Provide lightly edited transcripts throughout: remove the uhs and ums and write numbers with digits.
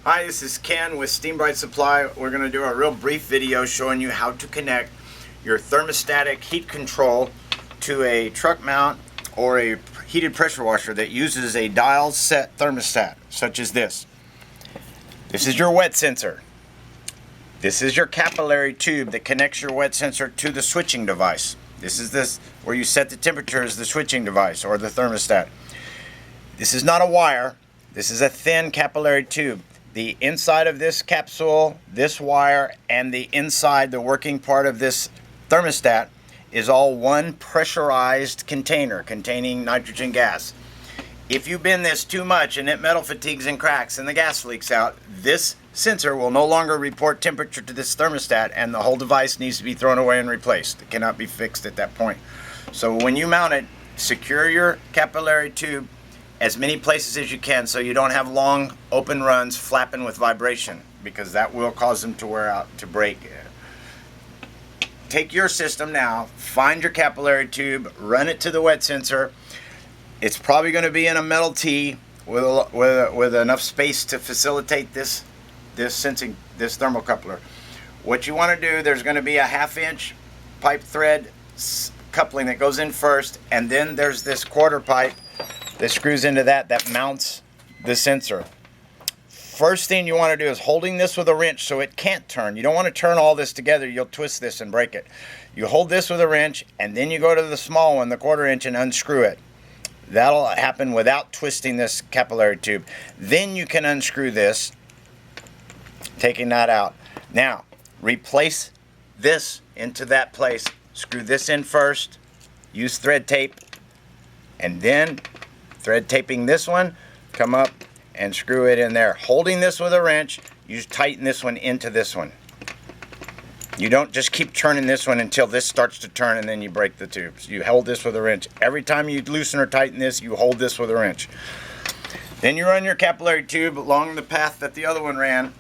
Hi, this is Ken with Steam Bright Supply. We're going to do a real brief video showing you how to connect your thermostatic heat control to a truck mount or a heated pressure washer that uses a dial set thermostat, such as this. This is your wet sensor. This is your capillary tube that connects your wet sensor to the switching device. This is where you set the temperature as the switching device or the thermostat. This is not a wire. This is a thin capillary tube. The inside of this capsule, this wire, and the inside, the working part of this thermostat is all one pressurized container containing nitrogen gas. If you bend this too much and it metal fatigues and cracks and the gas leaks out, this sensor will no longer report temperature to this thermostat and the whole device needs to be thrown away and replaced. It cannot be fixed at that point. So when you mount it, secure your capillary tube as many places as you can so you don't have long open runs flapping with vibration, because that will cause them to wear out, to break. Take your system now, find your capillary tube, run it to the wet sensor. It's probably going to be in a metal tee with enough space to facilitate this thermocoupler. What you want to do, there's going to be a 1/2 inch pipe thread coupling that goes in first, and then there's this quarter pipe that screws into that mounts the sensor. First thing you want to do is holding this with a wrench so it can't turn. You don't want to turn all this together. You'll twist this and break it. You hold this with a wrench, and then you go to the small one, the 1/4 inch, and unscrew it. That'll happen without twisting this capillary tube. Then you can unscrew this, taking that out. Now, replace this into that place. Screw this in first. Use thread tape, and then thread taping this one, come up and screw it in there. Holding this with a wrench, you tighten this one into this one. You don't just keep turning this one until this starts to turn and then you break the tubes. You hold this with a wrench. Every time you loosen or tighten this, you hold this with a wrench. Then you run your capillary tube along the path that the other one ran.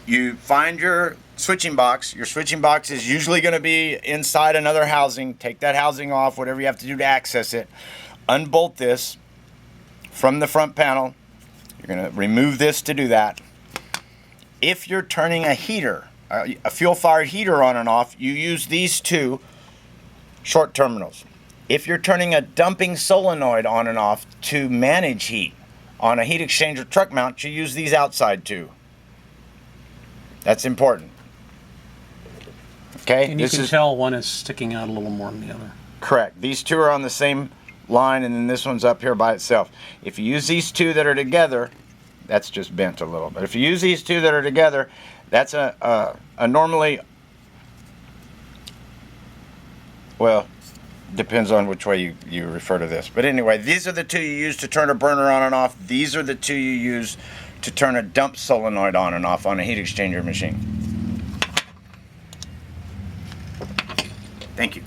You find your switching box. Your switching box is usually going to be inside another housing. Take that housing off, whatever you have to do to access it. Unbolt this from the front panel. You're going to remove this to do that. If you're turning a heater, a fuel-fired heater on and off, you use these two short terminals. If you're turning a dumping solenoid on and off to manage heat on a heat exchanger truck mount, you use these outside two. That's important. Okay? And you can tell one is sticking out a little more than the other. Correct. These two are on the same line, and then this one's up here by itself. If you use these two that are together, that's just bent a little. But if you use these two that are together, that's a normally, well, depends on which way you refer to this. But anyway, these are the two you use to turn a burner on and off. These are the two you use to turn a dump solenoid on and off on a heat exchanger machine. Thank you.